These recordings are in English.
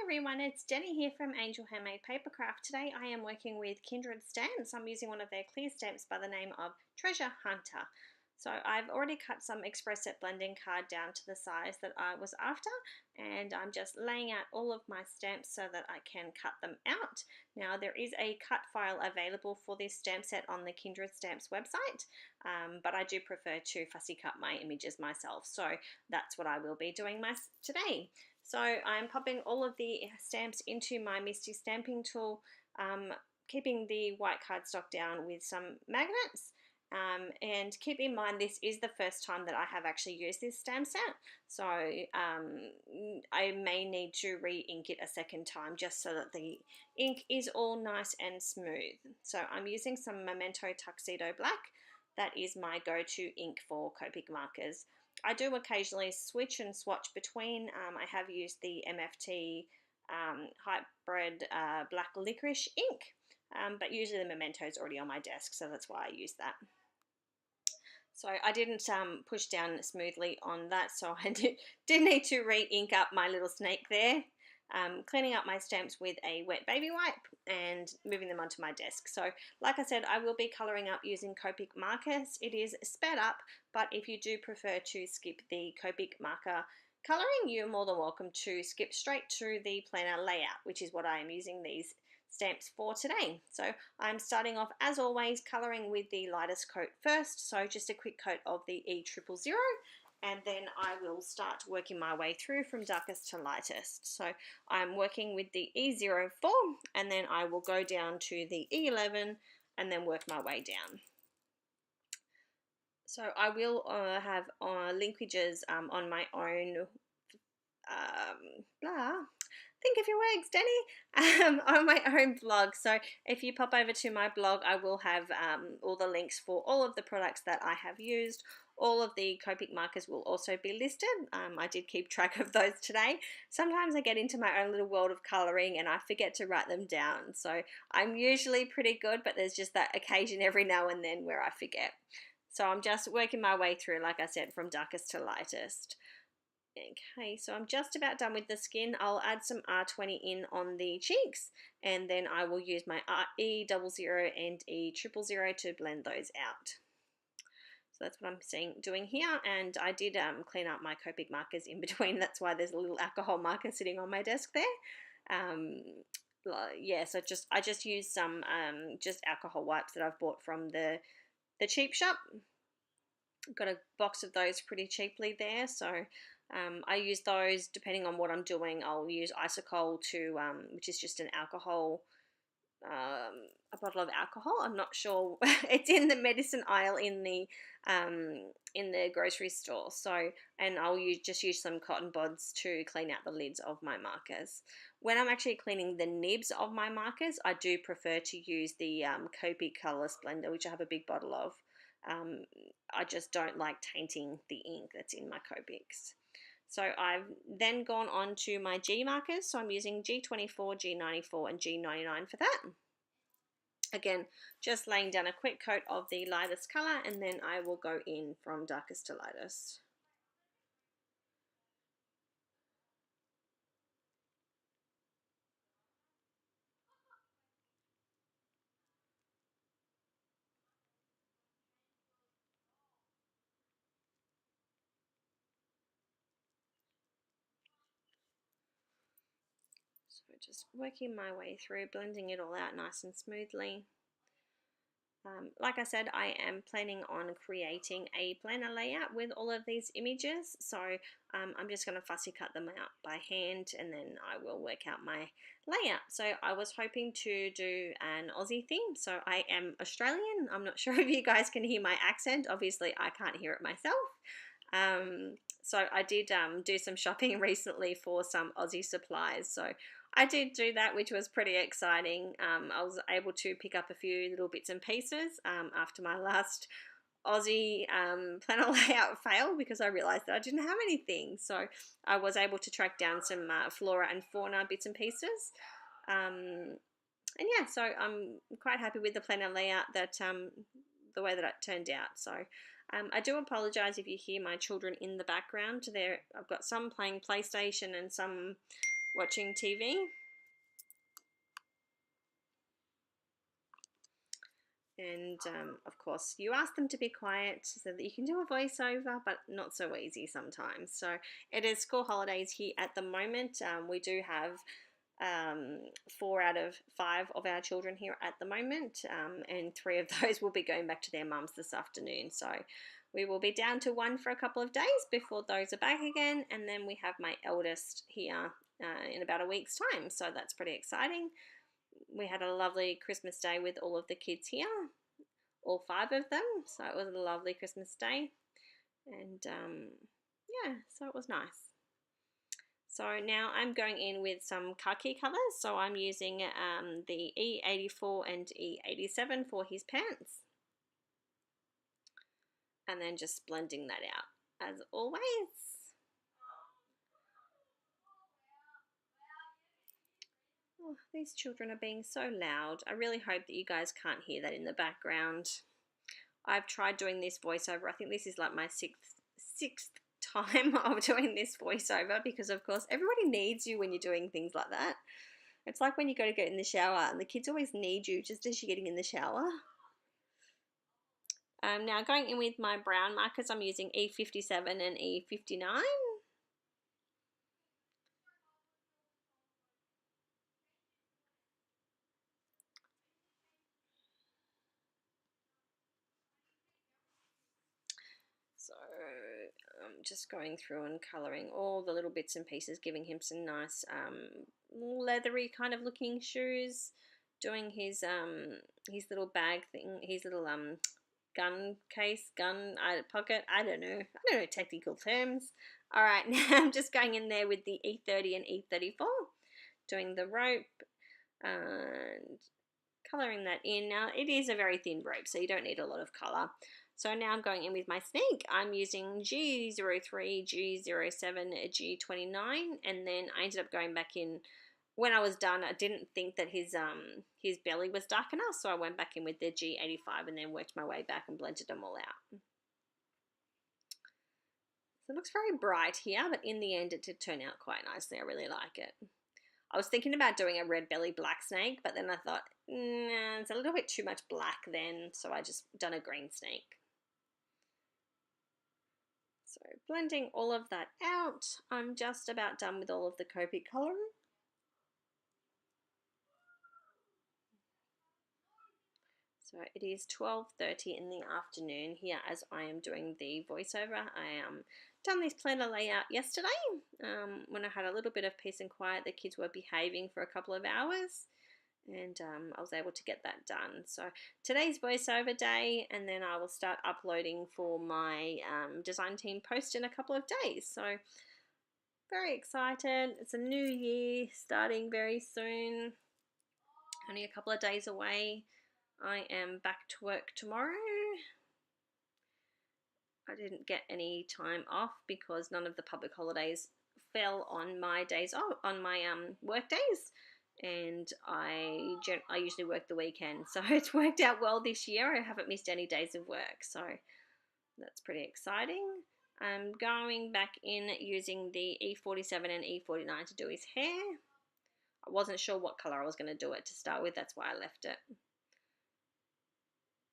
everyone, it's Jenny here from Angel Handmade Papercraft. Today I am working with Kindred stamps. I'm using one of their clear stamps by the name of Treasure Hunter. So I've already cut some express set blending card down to the size that I was after, and I'm just laying out all of my stamps so that I can cut them out. Now there is a cut file available for this stamp set on the Kindred Stamps website, but I do prefer to fussy cut my images myself, so that's what I will be doing today. So I'm popping all of the stamps into my MISTI stamping tool, keeping the white cardstock down with some magnets. And keep in mind, this is the first time that I have actually used this stamp set, so I may need to re-ink it a second time just so that the ink is all nice and smooth. So I'm using some Memento Tuxedo Black. That is my go-to ink for Copic markers. I do occasionally switch and swatch between. I have used the MFT Hybrid Black Licorice ink, but usually the Memento is already on my desk, so that's why I use that. So I didn't push down smoothly on that, so I did need to re-ink up my little snake there. Cleaning up my stamps with a wet baby wipe and moving them onto my desk. So like I said, I will be colouring up using Copic markers. It is sped up, but if you do prefer to skip the Copic marker colouring, you're more than welcome to skip straight to the planner layout, which is what I am using these stamps for today. So I'm starting off, as always, colouring with the lightest coat first, so just a quick coat of the E000, and then I will start working my way through from darkest to lightest. So I'm working with the E04, and then I will go down to the E11 and then work my way down. So I will have linkages on my own think of your words, Danny, on my own blog. So if you pop over to my blog, I will have all the links for all of the products that I have used. All of the Copic markers will also be listed. I did keep track of those today. Sometimes I get into my own little world of colouring and I forget to write them down. So I'm usually pretty good, but there's just that occasion every now and then where I forget. So I'm just working my way through, like I said, from darkest to lightest. Okay, so I'm just about done with the skin. I'll add some R20 in on the cheeks, and then I will use my E00 and E000 to blend those out. So that's what I'm doing here, and I did clean up my Copic markers in between. That's why there's a little alcohol marker sitting on my desk there. Yeah, so I just used some just alcohol wipes that I've bought from the cheap shop. Got a box of those pretty cheaply there, so I use those depending on what I'm doing. I'll use isocol which is just an alcohol, a bottle of alcohol. I'm not sure. It's in the medicine aisle in the grocery store. So, and I'll just use some cotton buds to clean out the lids of my markers. When I'm actually cleaning the nibs of my markers, I do prefer to use the Copic Colourless Blender, which I have a big bottle of. I just don't like tainting the ink that's in my Copics. So I've then gone on to my G markers. So I'm using G24, G94 and G99 for that. Again, just laying down a quick coat of the lightest colour, and then I will go in from darkest to lightest. So just working my way through, blending it all out nice and smoothly. Like I said, I am planning on creating a planner layout with all of these images, so I'm just going to fussy cut them out by hand, and then I will work out my layout. So I was hoping to do an Aussie theme, so I am Australian. I'm not sure if you guys can hear my accent. Obviously I can't hear it myself. So I did do some shopping recently for some Aussie supplies, so I did do that, which was pretty exciting. I was able to pick up a few little bits and pieces after my last Aussie planner layout fail, because I realised that I didn't have anything. So I was able to track down some flora and fauna bits and pieces. And yeah, so I'm quite happy with the planner layout, that the way that it turned out. So I do apologise if you hear my children in the background. I've got some playing PlayStation and some watching TV. And of course, you ask them to be quiet so that you can do a voiceover, but not so easy sometimes. So it is school holidays here at the moment. We do have 4 out of 5 of our children here at the moment, and 3 of those will be going back to their mums this afternoon. So we will be down to 1 for a couple of days before those are back again, and then we have my eldest here in about a week's time. So that's pretty exciting. We had a lovely Christmas day with all of the kids here, all 5 of them, so it was a lovely Christmas day, and yeah, so it was nice. So now I'm going in with some khaki colours, so I'm using the E84 and E87 for his pants, and then just blending that out as always. Oh, these children are being so loud. I really hope that you guys can't hear that in the background. I've tried doing this voiceover. I think this is like my sixth time of doing this voiceover, because of course everybody needs you when you're doing things like that. It's like when you go to get in the shower and the kids always need you just as you're getting in the shower. Now going in with my brown markers, I'm using E57 and E59. So I'm just going through and colouring all the little bits and pieces, giving him some nice leathery kind of looking shoes, doing his little bag thing, his little gun case, pocket, I don't know technical terms. All right, now I'm just going in there with the E30 and E34, doing the rope and colouring that in. Now it is a very thin rope, so you don't need a lot of colour. So now I'm going in with my snake. I'm using G03, G07, G29, and then I ended up going back in. When I was done, I didn't think that his belly was dark enough, so I went back in with the G85 and then worked my way back and blended them all out. So it looks very bright here, but in the end it did turn out quite nicely. I really like it. I was thinking about doing a red belly black snake, but then I thought, nah, it's a little bit too much black then, so I just done a green snake. So blending all of that out, I'm just about done with all of the Copic colouring. So it is 12:30 in the afternoon here as I am doing the voiceover. I done this planner layout yesterday when I had a little bit of peace and quiet. The kids were behaving for a couple of hours, and I was able to get that done. So today's voiceover day, and then I will start uploading for my design team post in a couple of days. So very excited. It's a new year starting very soon, only a couple of days away. I am back to work tomorrow. I didn't get any time off because none of the public holidays fell on my days off, on my work days, and I usually work the weekend, so it's worked out well this year. I haven't missed any days of work, so that's pretty exciting. I'm going back in using the E47 and E49 to do his hair. I wasn't sure what colour I was going to do it to start with, that's why I left it.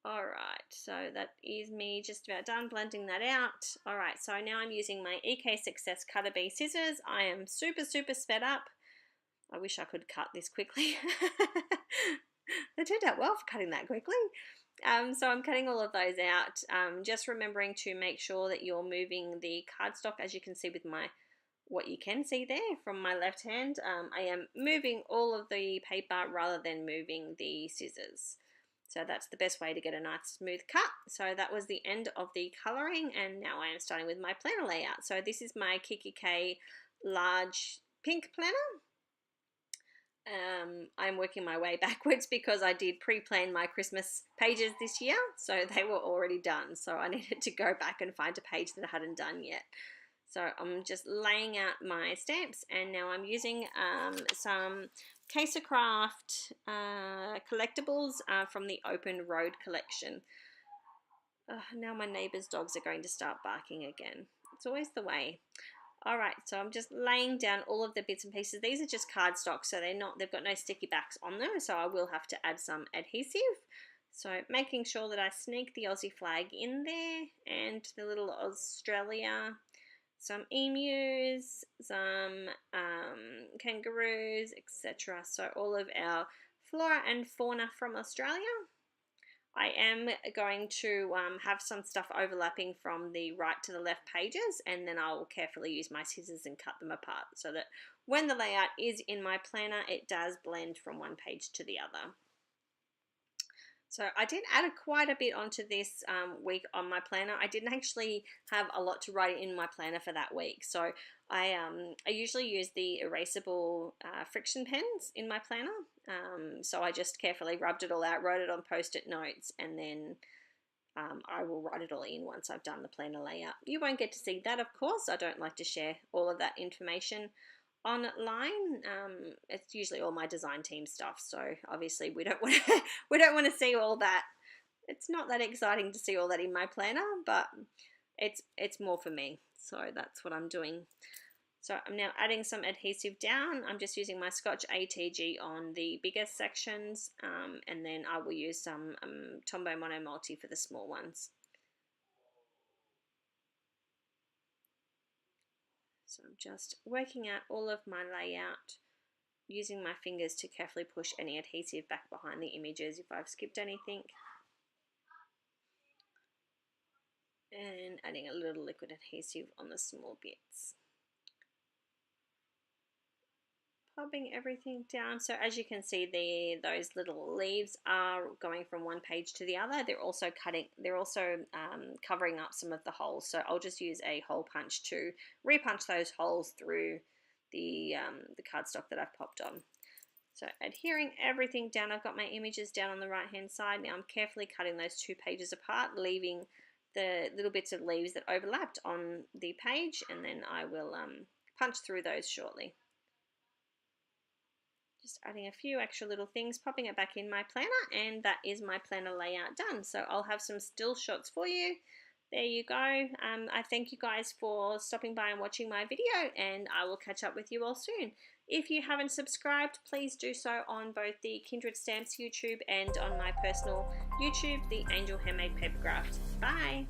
Alright, so that is me just about done blending that out. Alright, so now I'm using my EK Success Cutter B scissors. I am super sped up. I wish I could cut this quickly. They turned out well for cutting that quickly. So I'm cutting all of those out. Just remembering to make sure that you're moving the cardstock, as you can see with what you can see there from my left hand. I am moving all of the paper rather than moving the scissors. So that's the best way to get a nice smooth cut. So that was the end of the colouring, and now I am starting with my planner layout. So this is my Kiki K large pink planner. I'm working my way backwards because I did pre-plan my Christmas pages this year, so they were already done. So I needed to go back and find a page that I hadn't done yet. So I'm just laying out my stamps, and now I'm using some Papercraft collectibles from the Open Road collection. Now my neighbour's dogs are going to start barking again. It's always the way. Alright, so I'm just laying down all of the bits and pieces. These are just cardstock, so they've got no sticky backs on them, so I will have to add some adhesive. So making sure that I sneak the Aussie flag in there and the little Australia, some emus, some kangaroos, etc. So all of our flora and fauna from Australia. I am going to have some stuff overlapping from the right to the left pages, and then I will carefully use my scissors and cut them apart so that when the layout is in my planner, it does blend from one page to the other. So I did add quite a bit onto this week on my planner. I didn't actually have a lot to write in my planner for that week. So I usually use the erasable friction pens in my planner. So I just carefully rubbed it all out, wrote it on post-it notes, and then I will write it all in once I've done the planner layout. You won't get to see that, of course. I don't like to share all of that information online. It's usually all my design team stuff, so obviously we don't want to to see all that. It's not that exciting to see all that in my planner, but it's more for me, so that's what I'm doing. So I'm now adding some adhesive down. I'm just using my Scotch ATG on the bigger sections, and then I will use some Tombow Mono Multi for the small ones. So I'm just working out all of my layout, using my fingers to carefully push any adhesive back behind the images if I've skipped anything. And adding a little liquid adhesive on the small bits. Popping everything down. So as you can see, those little leaves are going from one page to the other. They're also covering up some of the holes. So I'll just use a hole punch to repunch those holes through the cardstock that I've popped on. So adhering everything down, I've got my images down on the right hand side. Now I'm carefully cutting those two pages apart, leaving the little bits of leaves that overlapped on the page, and then I will punch through those shortly. Just adding a few extra little things, popping it back in my planner, and that is my planner layout done. So I'll have some still shots for you. There you go. I thank you guys for stopping by and watching my video, and I will catch up with you all soon. If you haven't subscribed, please do so on both the Kindred Stamps YouTube and on my personal YouTube, the Angel Handmade Papercraft. Bye!